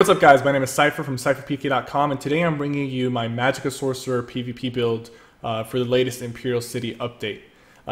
what's up guys, my name is Cypher from CypherPK.com, and today I'm bringing you my Magicka Sorcerer PvP build for the latest Imperial City update.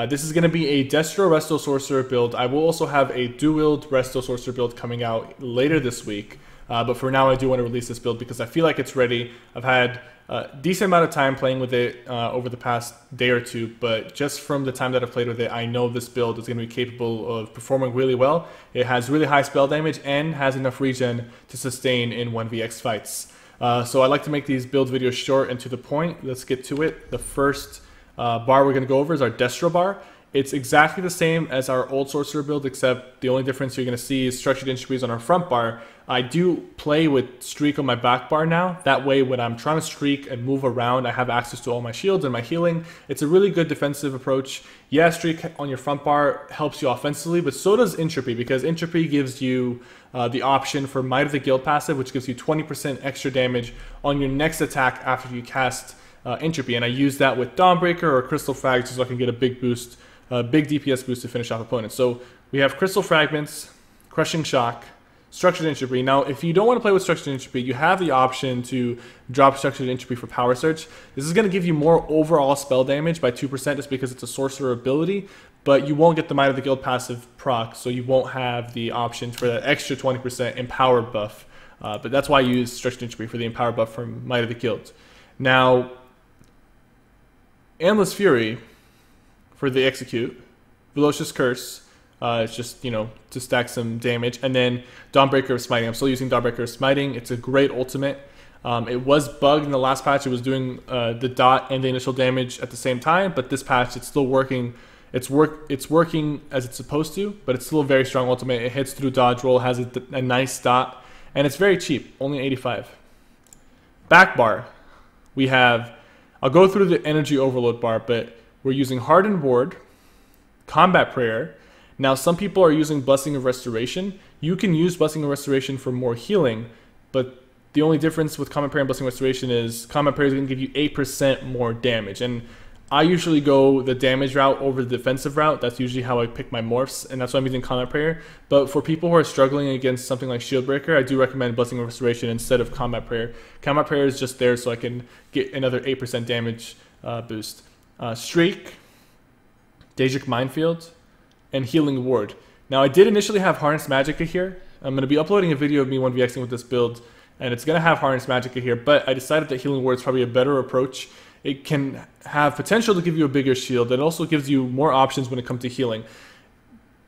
This is going to be a Destro Resto Sorcerer build. I will also have a dual-wield Resto Sorcerer build coming out later this week, but for now I do want to release this build because I feel like it's ready. I've had a decent amount of time playing with it over the past day or two, but just from the time that I've played with it, I know this build is going to be capable of performing really well. It has really high spell damage and has enough regen to sustain in 1vx fights. So I like to make these build videos short and to the point. Let's get to it. The first bar we're going to go over is our Destro Bar. It's exactly the same as our old Sorcerer build, except the only difference you're going to see is structured entropy on our front bar. I do play with streak on my back bar now. That way, when I'm trying to streak and move around, I have access to all my shields and my healing. It's a really good defensive approach. Yeah, streak on your front bar helps you offensively, but so does entropy, because entropy gives you the option for Might of the Guild passive, which gives you 20% extra damage on your next attack after you cast entropy. And I use that with Dawnbreaker or Crystal Frag so I can get a big boost. Big DPS boost to finish off opponents. So we have Crystal Fragments, Crushing Shock, Structured Entropy. Now, if you don't want to play with Structured Entropy, you have the option to drop Structured Entropy for Power Surge. This is going to give you more overall spell damage by 2% just because it's a Sorcerer ability, but you won't get the Might of the Guild passive proc, so you won't have the option for that extra 20% Empower buff. But that's why I use Structured Entropy for the Empower buff from Might of the Guild. Now, Endless Fury for the execute, Velocious Curse, it's just, you know, to stack some damage, and then Dawnbreaker of Smiting. I'm still using Dawnbreaker of Smiting. It's a great ultimate. It was bugged in the last patch. It was doing the dot and the initial damage at the same time, but this patch it's still working. It's working as it's supposed to, but it's still a very strong ultimate. It hits through dodge roll, has a nice dot, and it's very cheap, only 85. Back bar, we have. I'll go through the energy overload bar, but we're using Hardened Ward, Combat Prayer. Now, some people are using Blessing of Restoration. You can use Blessing of Restoration for more healing, but the only difference with Combat Prayer and Blessing of Restoration is Combat Prayer is going to give you 8% more damage. And I usually go the damage route over the defensive route. That's usually how I pick my morphs, and that's why I'm using Combat Prayer. But for people who are struggling against something like Shield Breaker, I do recommend Blessing of Restoration instead of Combat Prayer. Combat Prayer is just there so I can get another 8% damage boost. Streak, Daedric Minefield, and Healing Ward. Now, I did initially have Harness Magicka here. I'm going to be uploading a video of me 1vxing with this build, and it's going to have Harness Magicka here, but I decided that Healing Ward is probably a better approach. It can have potential to give you a bigger shield. It also gives you more options when it comes to healing.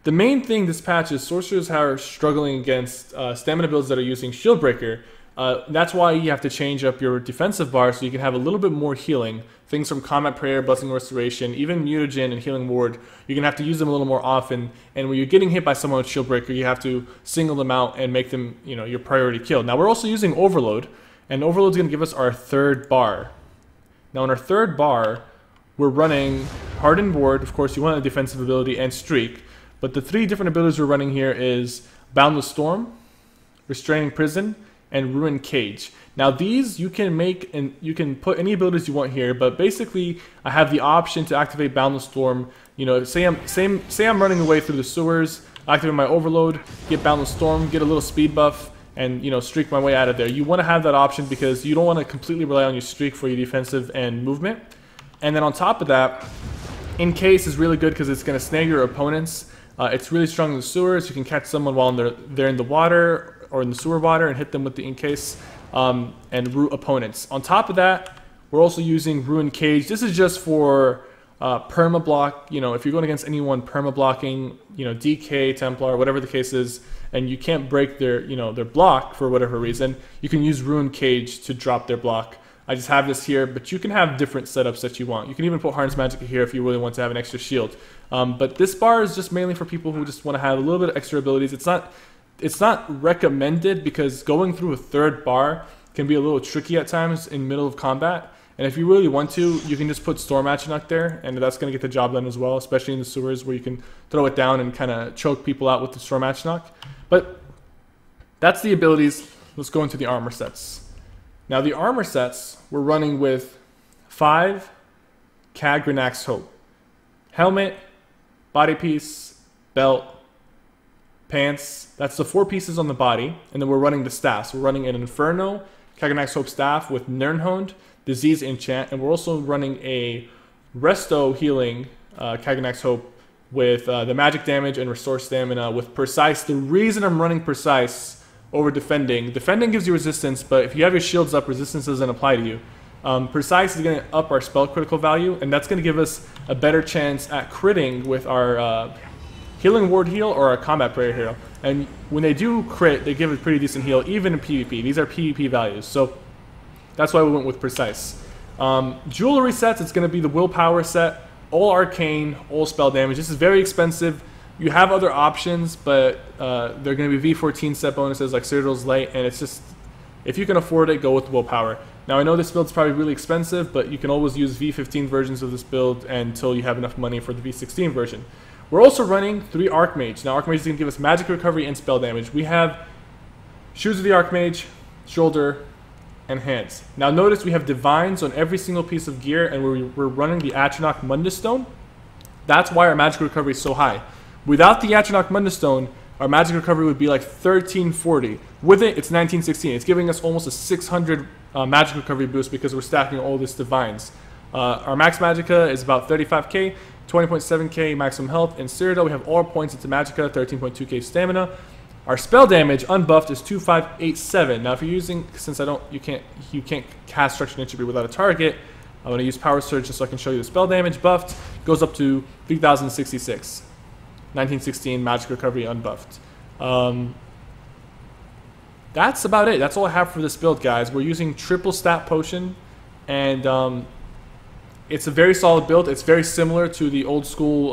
The main thing this patch is sorcerers are struggling against stamina builds that are using Shield Breaker. That's why you have to change up your defensive bar so you can have a little bit more healing. Things from Combat Prayer, Blessing of Restoration, even Mutagen and Healing Ward, you're going to have to use them a little more often. And when you're getting hit by someone with Shield Breaker, you have to single them out and make them, you know, your priority kill. Now, we're also using Overload, and Overload is going to give us our third bar. Now, in our third bar, we're running Hardened Ward. Of course, you want a defensive ability and Streak. But the three different abilities we're running here is Boundless Storm, Restraining Prison, and Ruined Cage. Now these you can make, and you can put any abilities you want here, but basically I have the option to activate Boundless Storm. You know, say I'm running away through the sewers, activate my Overload, get Boundless Storm, get a little speed buff, and, you know, streak my way out of there. You want to have that option because you don't want to completely rely on your streak for your defensive and movement. And then on top of that, Encase is really good because it's going to snare your opponents. It's really strong in the sewers. You can catch someone while they're in the water or in the sewer water and hit them with the Encase and root opponents. On top of that, we're also using Ruined Cage. This is just for perma block. You know, if you're going against anyone perma blocking, you know, DK, Templar, whatever the case is, and you can't break their, you know, their block for whatever reason, you can use Ruined Cage to drop their block. I just have this here, but you can have different setups that you want. You can even put Harness Magicka here if you really want to have an extra shield. But this bar is just mainly for people who just want to have a little bit of extra abilities. It's not recommended because going through a third bar can be a little tricky at times in middle of combat. And if you really want to, you can just put Storm Atronach there, and that's going to get the job done as well, especially in the sewers where you can throw it down and kind of choke people out with the Storm Atronach. But that's the abilities. Let's go into the armor sets. Now the armor sets, we're running with 5 Kagrenax Hope. Helmet, body piece, belt, pants. That's the 4 pieces on the body. And then we're running the staffs. We're running an Inferno, Kaganax Hope staff with Nirnhond, Disease enchant, and we're also running a Resto healing Kaganax Hope with the magic damage and restore stamina with Precise. The reason I'm running Precise over defending gives you resistance, but if you have your shields up, resistance doesn't apply to you. Precise is going to up our spell critical value, and that's going to give us a better chance at critting with our healing ward heal or our combat prayer hero. And when they do crit, they give a pretty decent heal, even in PvP. These are PvP values, so that's why we went with Precise. Jewelry sets, it's going to be the willpower set, all arcane, all spell damage. This is very expensive. You have other options, but they're going to be V14 set bonuses like Citadel's Light, and it's just, if you can afford it, go with willpower. Now I know this build's probably really expensive, but you can always use V15 versions of this build until you have enough money for the V16 version. We're also running 3 Archmage. Now Archmage is going to give us magic recovery and spell damage. We have Shoes of the Archmage, Shoulder, and Hands. Now notice we have Divines on every single piece of gear, and we're running the Atronach Mundus Stone. That's why our magic recovery is so high. Without the Atronach Mundus Stone, our magic recovery would be like 1340. With it, it's 1916. It's giving us almost a 600 magic recovery boost because we're stacking all this Divines. Our max Magicka is about 35k, 20.7k maximum health. In Citadel, we have all points into Magicka, 13.2k stamina. Our spell damage unbuffed is 2587. Now, if you're using, since you can't cast Structured Entropy without a target, I'm going to use Power Surge just so I can show you the spell damage. Buffed goes up to 3066. 1916 magic recovery unbuffed. That's about it. That's all I have for this build, guys. We're using triple stat potion, and it's a very solid build. It's very similar to the old school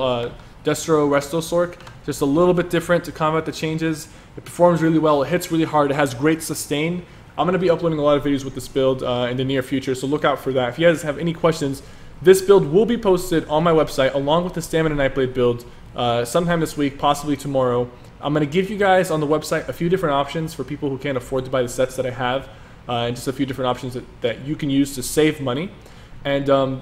Destro Resto Sorc, just a little bit different to combat the changes. It performs really well. It hits really hard. It has great sustain. I'm going to be uploading a lot of videos with this build in the near future, so look out for that. If you guys have any questions, this build will be posted on my website along with the Stamina Nightblade build sometime this week, possibly tomorrow. I'm going to give you guys on the website a few different options for people who can't afford to buy the sets that I have, and just a few different options that you can use to save money. And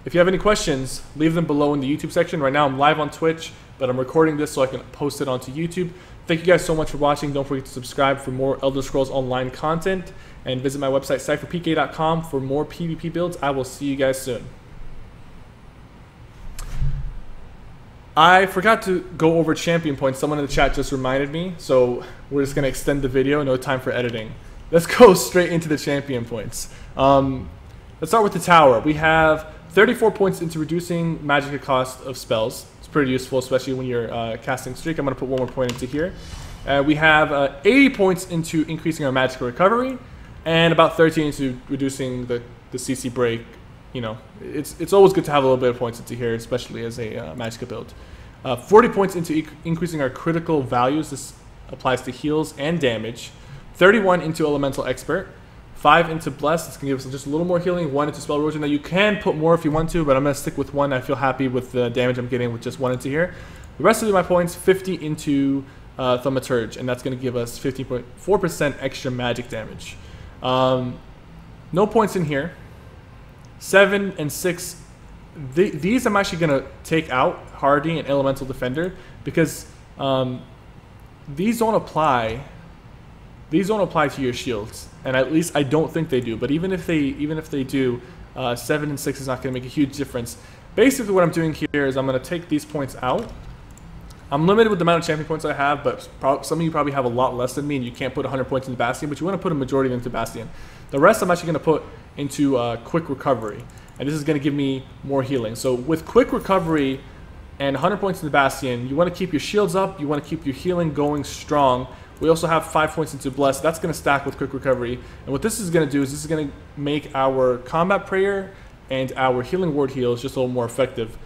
if you have any questions, leave them below in the YouTube section. Right now I'm live on Twitch, but I'm recording this so I can post it onto YouTube. Thank you guys so much for watching. Don't forget to subscribe for more Elder Scrolls Online content, and visit my website cypherpk.com for more PvP builds. I will see you guys soon. I forgot to go over champion points. Someone in the chat just reminded me, so we're just going to extend the video. No time for editing. Let's go straight into the champion points. Let's start with the tower. We have 34 points into reducing Magicka cost of spells. It's pretty useful, especially when you're casting Streak. I'm going to put one more point into here. We have 80 points into increasing our Magicka recovery, and about 13 into reducing the CC break. You know, it's always good to have a little bit of points into here, especially as a Magicka build. 40 points into increasing our critical values. This applies to heals and damage. 31 into Elemental Expert. 5 into Bless. It's going to give us just a little more healing. 1 into Spell Erosion. Now, you can put more if you want to, but I'm going to stick with 1. I feel happy with the damage I'm getting with just 1 into here. The rest of my points, 50 into Thaumaturge, and that's going to give us 15.4% extra magic damage. No points in here. 7 and 6. These I'm actually going to take out, Hardy and Elemental Defender, because these don't apply to your shields, and at least I don't think they do. But even if they do, 7 and 6 is not going to make a huge difference. Basically, what I'm doing here is I'm going to take these points out. I'm limited with the amount of champion points I have, but some of you probably have a lot less than me, and you can't put 100 points into Bastion, but you want to put a majority into Bastion. The rest I'm actually going to put into Quick Recovery, and this is going to give me more healing. So with Quick Recovery and 100 points in the Bastion, you want to keep your shields up, you want to keep your healing going strong. We also have 5 points into Bless. That's going to stack with Quick Recovery. And what this is going to do is this is going to make our Combat Prayer and our Healing Ward heals just a little more effective.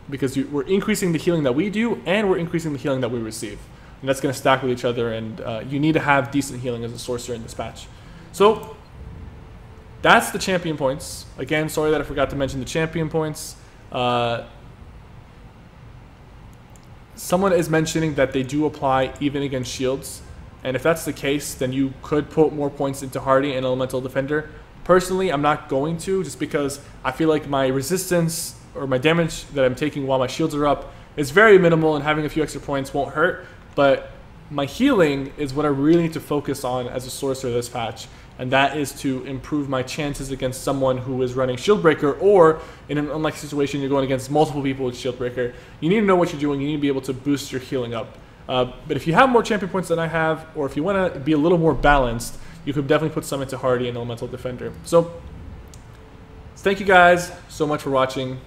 Because we're increasing the healing that we do, and we're increasing the healing that we receive. And that's going to stack with each other, and you need to have decent healing as a sorcerer in this patch. So that's the champion points. Again, sorry that I forgot to mention the champion points. Someone is mentioning that they do apply even against shields, and if that's the case, then you could put more points into Hardy and Elemental Defender. Personally, I'm not going to, just because I feel like my resistance or my damage that I'm taking while my shields are up is very minimal, and having a few extra points won't hurt. But my healing is what I really need to focus on as a sorcerer this patch, and that is to improve my chances against someone who is running Shieldbreaker, or in an unlikely situation you're going against multiple people with Shieldbreaker. You need to know what you're doing. You need to be able to boost your healing up. But if you have more champion points than I have, or if you want to be a little more balanced, you could definitely put some into Hardy and Elemental Defender. So thank you guys so much for watching.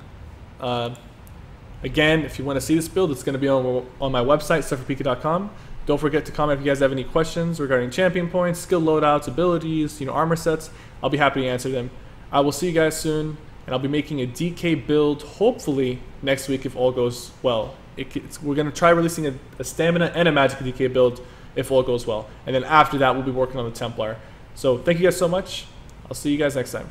Again, if you want to see this build, it's going to be on my website, SufferPika.com. Don't forget to comment if you guys have any questions regarding champion points, skill loadouts, abilities, armor sets. I'll be happy to answer them. I will see you guys soon, and I'll be making a DK build hopefully next week if all goes well. We're going to try releasing a stamina and a magic DK build if all goes well. And then after that, we'll be working on the Templar. So thank you guys so much. I'll see you guys next time.